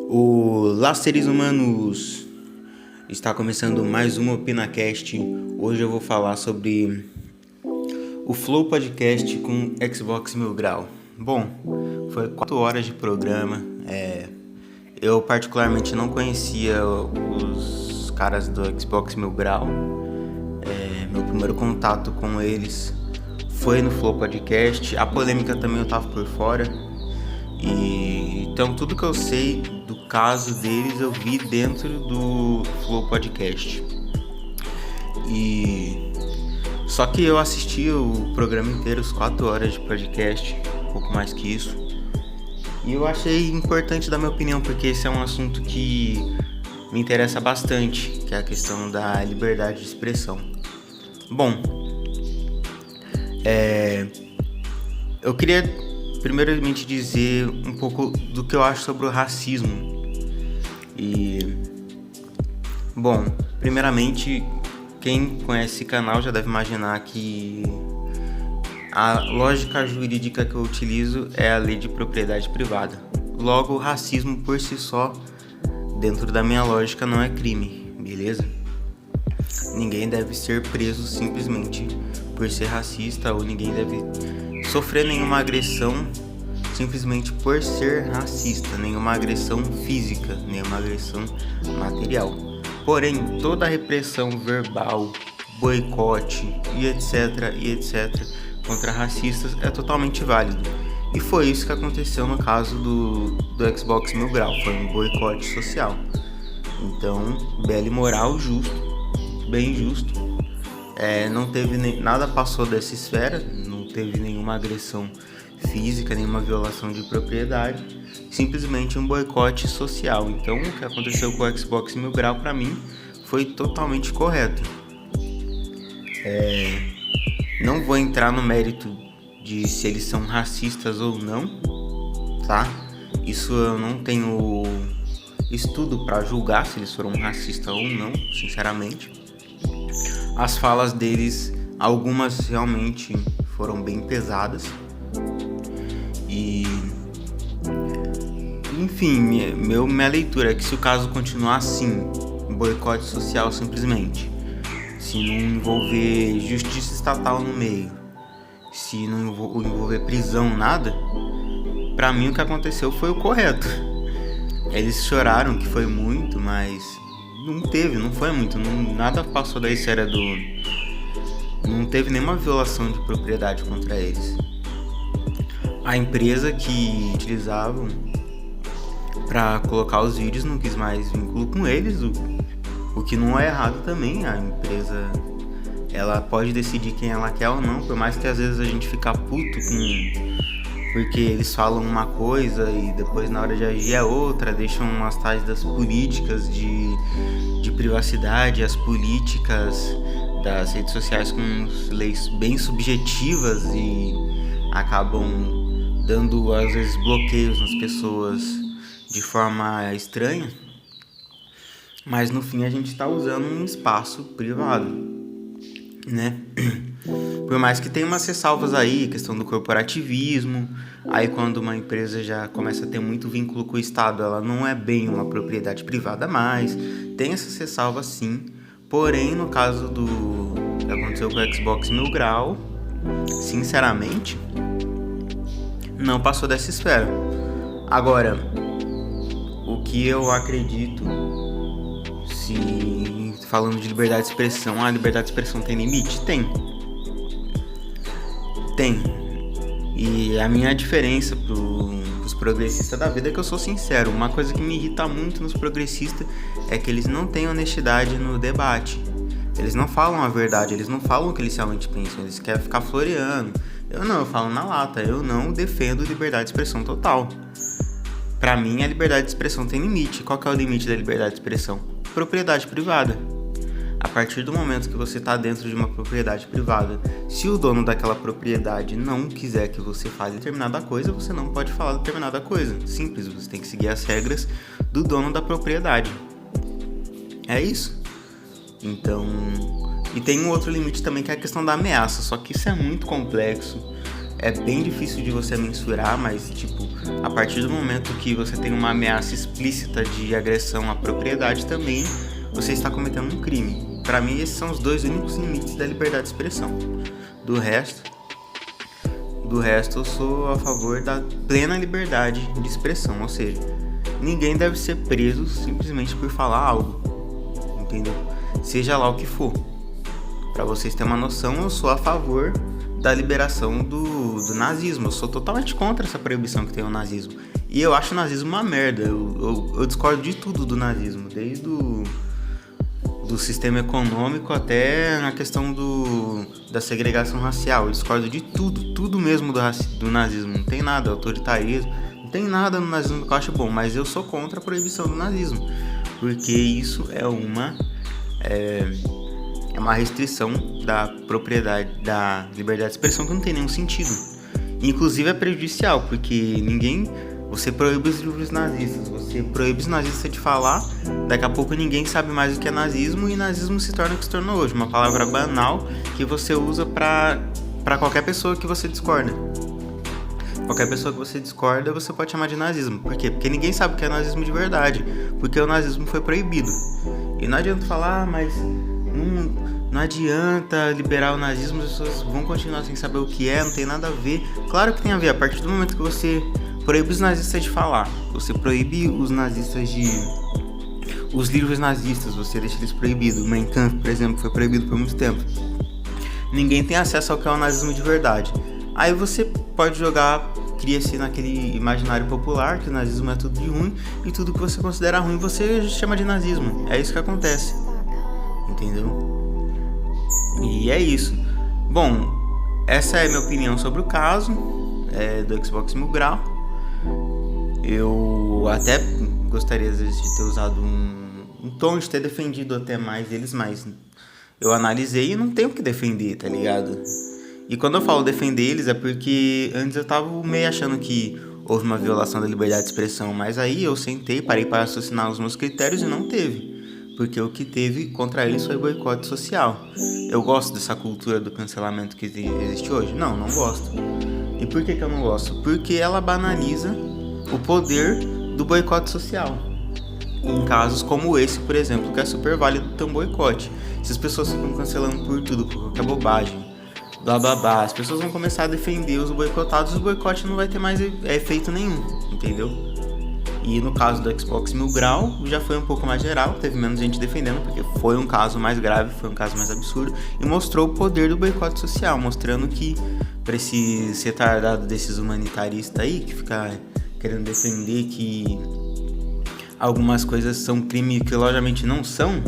Olá, seres humanos! Está começando mais um OpinaCast. Hoje eu vou falar sobre o Flow Podcast com Xbox Mil Grau. Bom, foi 4 horas de programa. Eu particularmente não conhecia os caras do Xbox Mil Grau. Meu primeiro contato com eles foi no Flow Podcast. A polêmica também eu tava por fora. Então tudo que eu sei do caso deles eu vi dentro do Flow Podcast. Só que eu assisti o programa inteiro, as 4 horas de podcast, um pouco mais que isso. E eu achei importante dar minha opinião, porque esse é um assunto que me interessa bastante, que é a questão da liberdade de expressão. Bom, eu queria primeiramente dizer um pouco do que eu acho sobre o racismo. Bom, primeiramente, quem conhece esse canal já deve imaginar que a lógica jurídica que eu utilizo é a lei de propriedade privada. Logo, o racismo por si só, dentro da minha lógica, não é crime, beleza? Ninguém deve ser preso simplesmente por ser racista, ou ninguém deve sofrer nenhuma agressão simplesmente por ser racista, nenhuma agressão física, nenhuma agressão material. Porém, toda repressão verbal, boicote e etc contra racistas é totalmente válido. E foi isso que aconteceu no caso do Xbox Mil Grau, foi um boicote social. Então, bela e moral, justo, bem justo. Não teve nada passou dessa esfera, não teve nenhuma agressão física, nenhuma violação de propriedade, simplesmente um boicote social. Então, o que aconteceu com o Xbox Mil Grau, para mim, foi totalmente correto. Não vou entrar no mérito de se eles são racistas ou não, tá? Isso eu não tenho estudo para julgar se eles foram racistas ou não, sinceramente. As falas deles, algumas realmente foram bem pesadas. Enfim, minha leitura é que se o caso continuar assim, um boicote social simplesmente, se não envolver justiça estatal no meio, se não envolver prisão, nada, pra mim o que aconteceu foi o correto. Eles choraram que foi muito, mas não foi muito, nada passou da esfera do... Não teve nenhuma violação de propriedade contra eles. A empresa que utilizavam para colocar os vídeos não quis mais vínculo com eles, o que não é errado também. A empresa, ela pode decidir quem ela quer ou não, por mais que às vezes a gente fica puto porque eles falam uma coisa e depois na hora de agir é outra, deixam as tais das políticas de privacidade, as políticas das redes sociais com leis bem subjetivas e acabam dando às vezes bloqueios nas pessoas de forma estranha, mas no fim a gente está usando um espaço privado, né? Por mais que tenha umas ressalvas aí, questão do corporativismo, aí quando uma empresa já começa a ter muito vínculo com o Estado, ela não é bem uma propriedade privada mais, tem essas ressalvas sim, porém no caso do que aconteceu com o Xbox Mil Grau, sinceramente, não passou dessa esfera. Agora, o que eu acredito, se falando de liberdade de expressão, a liberdade de expressão tem limite? Tem. E a minha diferença pros progressistas da vida é que eu sou sincero. Uma coisa que me irrita muito nos progressistas é que eles não têm honestidade no debate. Eles não falam a verdade, eles não falam o que eles realmente pensam, eles querem ficar floreando. Eu falo na lata, eu não defendo liberdade de expressão total. Pra mim, a liberdade de expressão tem limite. Qual que é o limite da liberdade de expressão? Propriedade privada. A partir do momento que você está dentro de uma propriedade privada, se o dono daquela propriedade não quiser que você fale determinada coisa, você não pode falar determinada coisa. Simples, você tem que seguir as regras do dono da propriedade. É isso. Então... E tem um outro limite também, que é a questão da ameaça, só que isso é muito complexo. é bem difícil de você mensurar, mas tipo, a partir do momento que você tem uma ameaça explícita de agressão à propriedade também, você está cometendo um crime. Para mim, esses são os dois únicos limites da liberdade de expressão. Do resto, eu sou a favor da plena liberdade de expressão, ou seja, ninguém deve ser preso simplesmente por falar algo, entendeu? Seja lá o que for. Para vocês terem uma noção, eu sou a favor da liberação do nazismo. Eu sou totalmente contra essa proibição que tem o nazismo. E eu acho o nazismo uma merda. Eu discordo de tudo do nazismo, desde do sistema econômico até na questão da segregação racial. Eu discordo de tudo mesmo do nazismo. Não tem nada, autoritarismo, não tem nada no nazismo que eu acho bom, mas eu sou contra a proibição do nazismo, porque isso é uma restrição da propriedade, da liberdade de expressão que não tem nenhum sentido. Inclusive é prejudicial, porque você proíbe os livros nazistas, você proíbe os nazistas de falar, daqui a pouco ninguém sabe mais o que é nazismo, e nazismo se torna o que se tornou hoje, uma palavra banal que você usa para qualquer pessoa que você discorda. Qualquer pessoa que você discorda, você pode chamar de nazismo. Por quê? Porque ninguém sabe o que é nazismo de verdade, porque o nazismo foi proibido. E não adianta falar, mas não adianta liberar o nazismo, as pessoas vão continuar sem saber o que é, não tem nada a ver. Claro que tem a ver, a partir do momento que você proíbe os nazistas de falar, você proíbe os nazistas os livros nazistas, você deixa eles proibidos. O Mein Kampf, por exemplo, foi proibido por muito tempo. Ninguém tem acesso ao que é o nazismo de verdade. Aí você pode cria-se naquele imaginário popular que o nazismo é tudo de ruim, e tudo que você considera ruim você chama de nazismo. É isso que acontece, entendeu? E é isso. Bom, essa é a minha opinião sobre o caso do Xbox Mil Grau. Eu até gostaria às vezes de ter usado um tom, de ter defendido até mais eles, mas eu analisei e não tenho o que defender, tá ligado? E quando eu falo defender eles é porque antes eu tava meio achando que houve uma violação da liberdade de expressão, mas aí eu sentei, parei para raciocinar os meus critérios e não teve. Porque o que teve contra eles foi boicote social. Eu gosto dessa cultura do cancelamento que existe hoje? Não gosto. E por que eu não gosto? Porque ela banaliza o poder do boicote social. Em casos como esse, por exemplo, que é super válido ter um boicote. Se as pessoas ficam cancelando por tudo, por qualquer bobagem, blá blá blá, as pessoas vão começar a defender os boicotados e o boicote não vai ter mais efeito nenhum, entendeu? E no caso do Xbox Mil Grau, já foi um pouco mais geral, teve menos gente defendendo, porque foi um caso mais grave, foi um caso mais absurdo, e mostrou o poder do boicote social, mostrando que para esse retardado desses humanitaristas aí, que fica querendo defender que algumas coisas são crime que logicamente não são,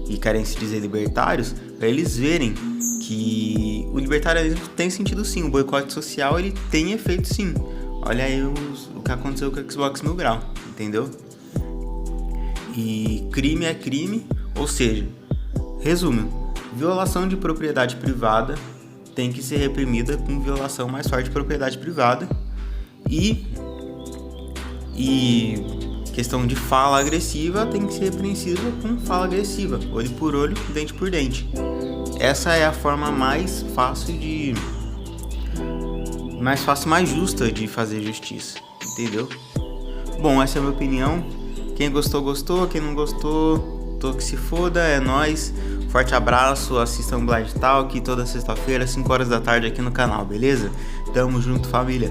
e querem se dizer libertários, para eles verem que o libertarianismo tem sentido sim, o boicote social ele tem efeito sim. Olha aí o que aconteceu com o Xbox Mil Grau, entendeu? E crime é crime, ou seja, resumo, violação de propriedade privada tem que ser reprimida com violação mais forte de propriedade privada, e questão de fala agressiva tem que ser repreensível com fala agressiva, olho por olho, dente por dente. Essa é a forma mais fácil, mais justa de fazer justiça, entendeu? Bom, essa é a minha opinião. Quem gostou, gostou. Quem não gostou, tô que se foda, é nóis. Forte abraço, assistam Blind Talk toda sexta-feira, 5 horas da tarde aqui no canal, beleza? Tamo junto, família.